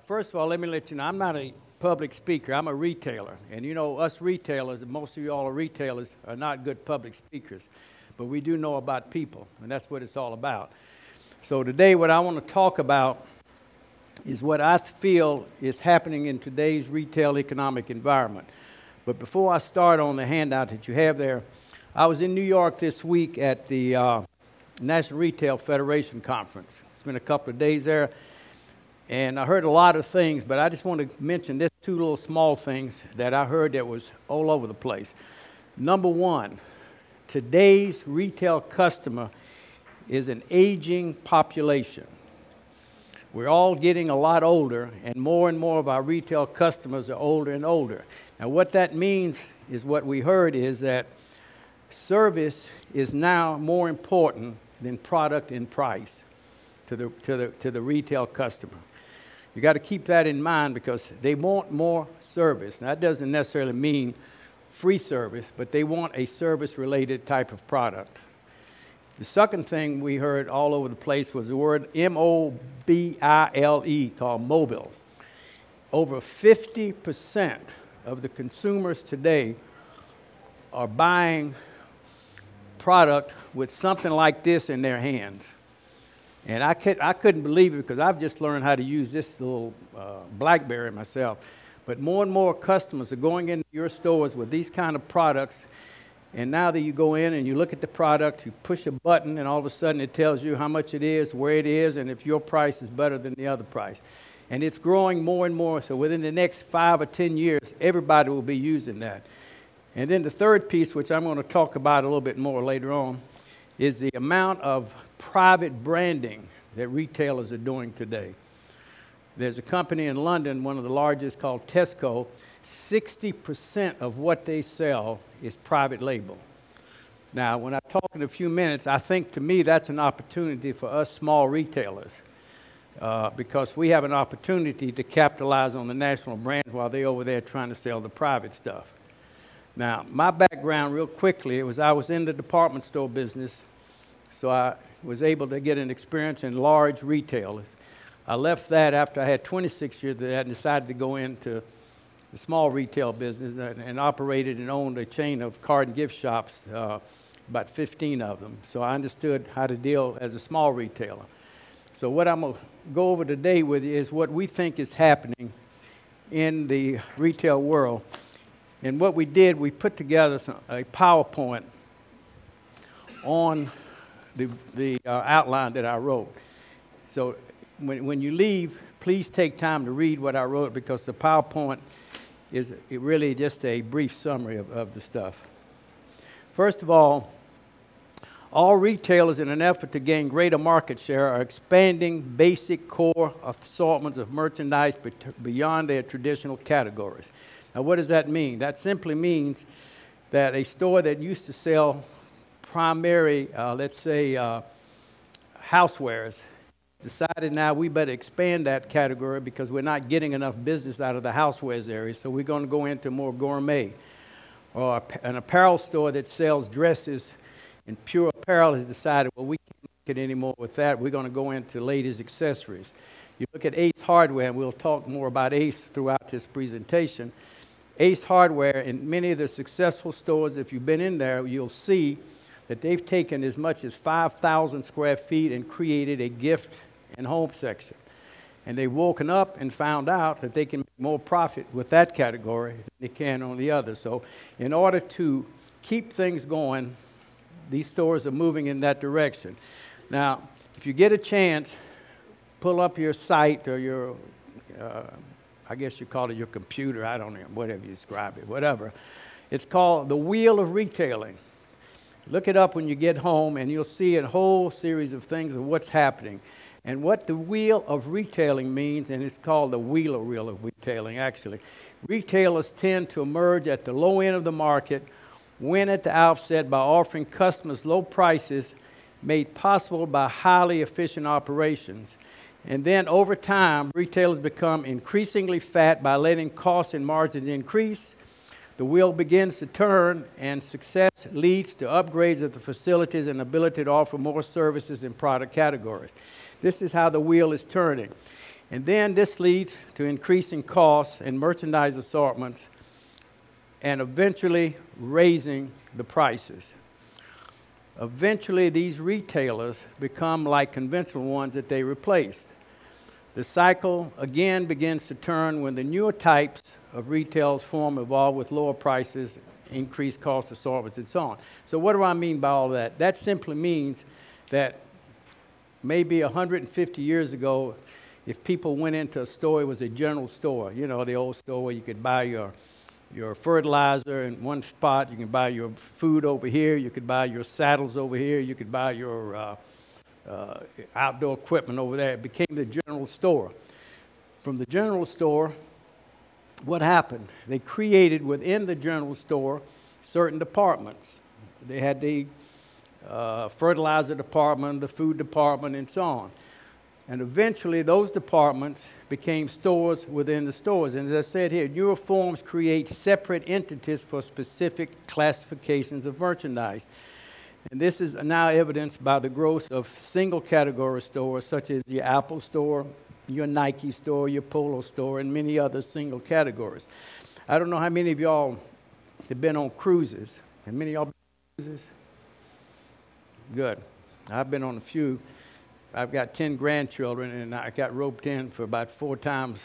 First of all, let me let you know, I'm not a public speaker. I'm a retailer. And you know, us retailers, and most of you all are retailers, are not good public speakers. But we do know about people, and that's what it's all about. So today, what I want to talk about is what I feel is happening in today's retail economic environment. But before I start on the handout that you have there, I was in New York this week at the National Retail Federation Conference. Spent a couple of days there, and I heard a lot of things, but I just want to mention this two little small things that I heard that was all over the place. Number one, today's retail customer is an aging population. We're all getting a lot older, and more of our retail customers are older and older. Now, what that means is what we heard is that service is now more important than product and price to the retail customer. You got to keep that in mind because they want more service. Now, that doesn't necessarily mean free service, but they want a service-related type of product. The second thing we heard all over the place was the word M-O-B-I-L-E, called mobile. Over 50% of the consumers today are buying product with something like this in their hands. And I couldn't believe it because I've just learned how to use this little BlackBerry myself. But more and more customers are going into your stores with these kind of products. And now that you go in and you look at the product, you push a button, and all of a sudden it tells you how much it is, where it is, and if your price is better than the other price. And it's growing more and more. So within the next 5 or 10 years, everybody will be using that. And then the third piece, which I'm going to talk about a little bit more later on, is the amount of private branding that retailers are doing today. There's a company in London, one of the largest, called Costco. 60% of what they sell is private label. Now, when I talk in a few minutes, I think to me that's an opportunity for us small retailers because we have an opportunity to capitalize on the national brand while they're over there trying to sell the private stuff. Now, my background real quickly, I was in the department store business, so I was able to get an experience in large retailers. I left that after I had 26 years of that and decided to go into the small retail business and operated and owned a chain of card and gift shops, about 15 of them. So I understood how to deal as a small retailer. So what I'm going to go over today with you is what we think is happening in the retail world. And what we did, we put together a PowerPoint on the outline that I wrote. So when you leave, please take time to read what I wrote because the PowerPoint is really just a brief summary of the stuff. First of all retailers in an effort to gain greater market share are expanding basic core assortments of merchandise beyond their traditional categories. Now, what does that mean? That simply means that a store that used to sell primary, let's say, housewares, decided now we better expand that category because we're not getting enough business out of the housewares area, so we're going to go into more gourmet. Or an apparel store that sells dresses and pure apparel has decided, well, we can't make it anymore with that. We're going to go into ladies' accessories. You look at Ace Hardware, and we'll talk more about Ace throughout this presentation. Ace Hardware, in many of the successful stores, if you've been in there, you'll see that they've taken as much as 5,000 square feet and created a gift and home section. And they've woken up and found out that they can make more profit with that category than they can on the other. So in order to keep things going, these stores are moving in that direction. Now, if you get a chance, pull up your site or your, I guess you call it your computer, I don't know, whatever you describe it, whatever. It's called The Wheel of Retailing. Look it up when you get home, and you'll see a whole series of things of what's happening. And what the wheel of retailing means, and it's called the wheel of retailing, actually. Retailers tend to emerge at the low end of the market, win at the outset by offering customers low prices made possible by highly efficient operations. And then over time, retailers become increasingly fat by letting costs and margins increase. The wheel begins to turn, and success leads to upgrades of the facilities and ability to offer more services and product categories. This is how the wheel is turning. And then this leads to increasing costs and merchandise assortments and eventually raising the prices. Eventually, these retailers become like conventional ones that they replaced. The cycle again begins to turn when the newer types of retail form evolve with lower prices, increased cost assortments, and so on. So what do I mean by all that? That simply means that maybe 150 years ago, if people went into a store, it was a general store. You know, the old store where you could buy your fertilizer in one spot, you can buy your food over here, you could buy your saddles over here, you could buy your outdoor equipment over there. It became the general store. From the general store, what happened? They created within the general store certain departments. They had the fertilizer department, the food department, and so on. And eventually, those departments became stores within the stores. And as I said here, newer forms create separate entities for specific classifications of merchandise. And this is now evidenced by the growth of single category stores, such as your Apple store, your Nike store, your Polo store, and many other single categories. I don't know how many of y'all have been on cruises. Have many of y'all been on cruises? Good. I've been on a few. I've got 10 grandchildren, and I got roped in for about 5 times,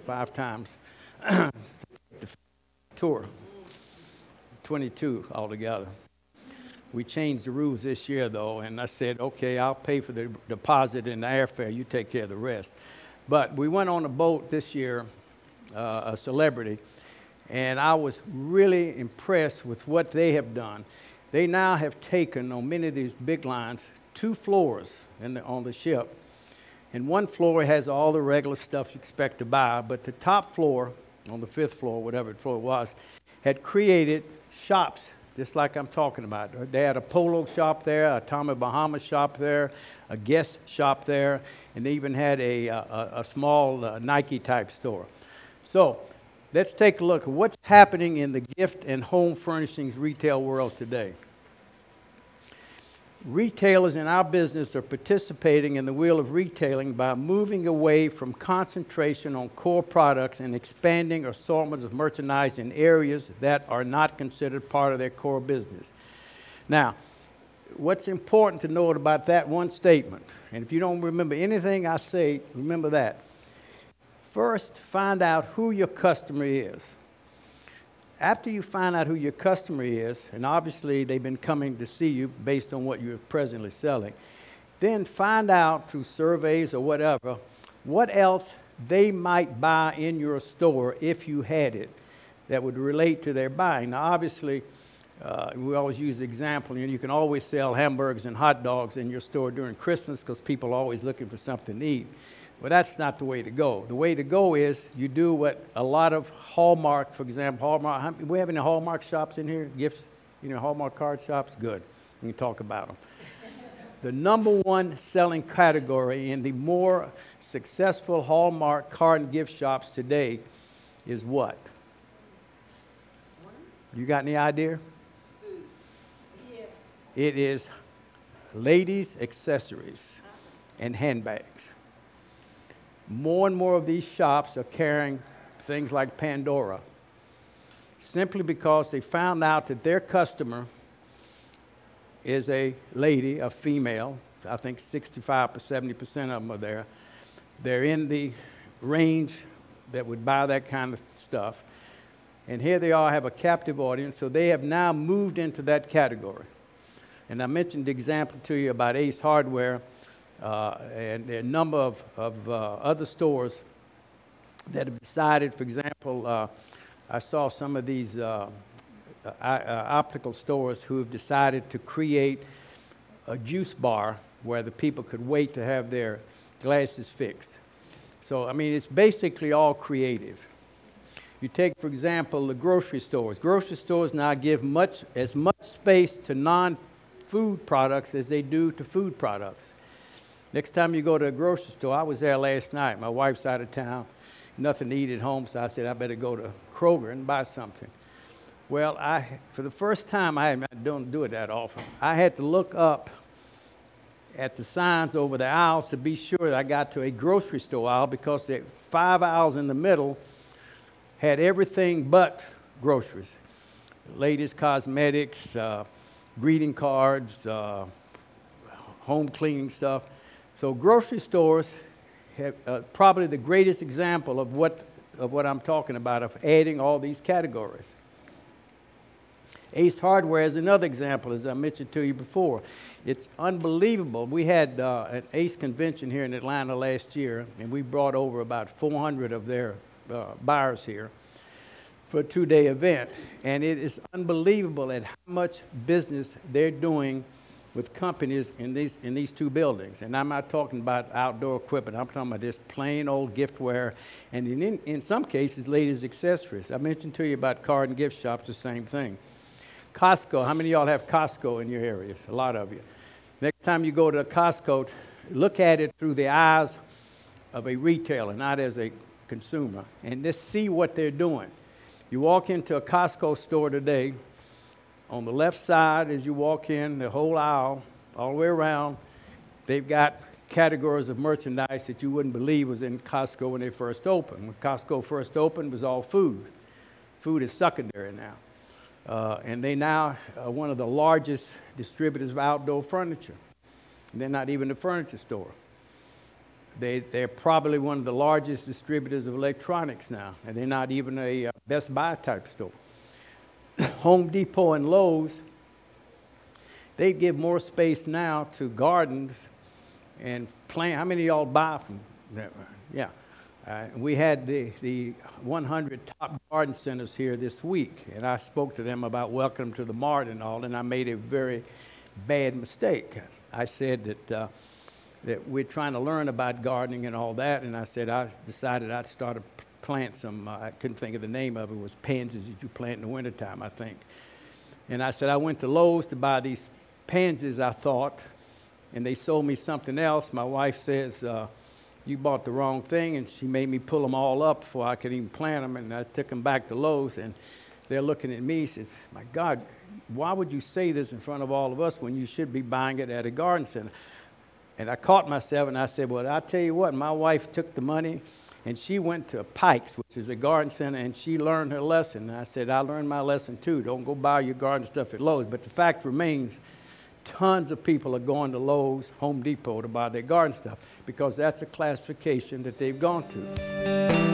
the tour, 22 altogether. We changed the rules this year, though, and I said, okay, I'll pay for the deposit and the airfare. You take care of the rest. But we went on a boat this year, a Celebrity, and I was really impressed with what they have done. They now have taken, on many of these big lines, 2 floors on the ship. And one floor has all the regular stuff you expect to buy, but the top floor, on the 5th floor, whatever floor it was, had created shops, just like I'm talking about. They had a Polo shop there, a Tommy Bahama shop there, a Guess shop there, and they even had a small Nike-type store. So let's take a look at what's happening in the gift and home furnishings retail world today. Retailers in our business are participating in the wheel of retailing by moving away from concentration on core products and expanding assortments of merchandise in areas that are not considered part of their core business. Now, what's important to note about that one statement, and if you don't remember anything I say, remember that. First, find out who your customer is. After you find out who your customer is, and obviously they've been coming to see you based on what you're presently selling, then find out through surveys or whatever, what else they might buy in your store if you had it that would relate to their buying. Now, obviously, we always use the example, you can always sell hamburgers and hot dogs in your store during Christmas because people are always looking for something to eat. Well, that's not the way to go. The way to go is you do what a lot of Hallmark, for example, Hallmark, we have any Hallmark shops in here? Gifts, Hallmark card shops? Good. We can talk about them. The #1 selling category in the more successful Hallmark card and gift shops today is what? You got any idea? Food. Yes. It is ladies' accessories and handbags. More and more of these shops are carrying things like Pandora, simply because they found out that their customer is a lady, a female. I think 65 or 70% of them are there. They're in the range that would buy that kind of stuff. And here they are, have a captive audience, so they have now moved into that category. And I mentioned the example to you about Ace Hardware, and a number of other stores that have decided, for example, I saw some of these optical stores who have decided to create a juice bar where the people could wait to have their glasses fixed. So, I mean, it's basically all creative. You take, for example, the grocery stores. Grocery stores now give as much space to non-food products as they do to food products. Next time you go to a grocery store, I was there last night. My wife's out of town, nothing to eat at home, so I said I better go to Kroger and buy something. Well, for the first time, I don't do it that often, I had to look up at the signs over the aisles to be sure that I got to a grocery store aisle, because the 5 aisles in the middle had everything but groceries. Ladies' cosmetics, greeting cards, home cleaning stuff. So grocery stores have probably the greatest example of what I'm talking about, of adding all these categories. Ace Hardware is another example, as I mentioned to you before. It's unbelievable. We had an Ace convention here in Atlanta last year, and we brought over about 400 of their buyers here for a 2-day event. And it is unbelievable at how much business they're doing with companies in these 2 buildings. And I'm not talking about outdoor equipment. I'm talking about just plain old giftware, and in some cases, ladies' accessories. I mentioned to you about card and gift shops, the same thing. Costco, how many of y'all have Costco in your areas? A lot of you. Next time you go to a Costco, look at it through the eyes of a retailer, not as a consumer, and just see what they're doing. You walk into a Costco store today, on the left side as you walk in, the whole aisle, all the way around, they've got categories of merchandise that you wouldn't believe was in Costco when they first opened. When Costco first opened, it was all food. Food is secondary now. And they now are one of the largest distributors of outdoor furniture. They're not even a furniture store. They're probably one of the largest distributors of electronics now, and they're not even a Best Buy type store. Home Depot and Lowe's, they give more space now to gardens and plant. How many of y'all buy from that? Yeah. We had the 100 top garden centers here this week, and I spoke to them about welcome to the Mart and all, and I made a very bad mistake. I said that we're trying to learn about gardening and all that, and I said I decided I'd start to plant some, I couldn't think of the name of it, was pansies that you plant in the wintertime, I think. And I said I went to Lowe's to buy these pansies, I thought, and they sold me something else. My wife says, you bought the wrong thing, and she made me pull them all up before I could even plant them, and I took them back to Lowe's, and they're looking at me and says, my God, why would you say this in front of all of us when you should be buying it at a garden center? And I caught myself, and I said, well, I'll tell you what, my wife took the money, and she went to Pike's, which is a garden center, and she learned her lesson. And I said, I learned my lesson too. Don't go buy your garden stuff at Lowe's. But the fact remains, tons of people are going to Lowe's, Home Depot to buy their garden stuff, because that's a classification that they've gone to.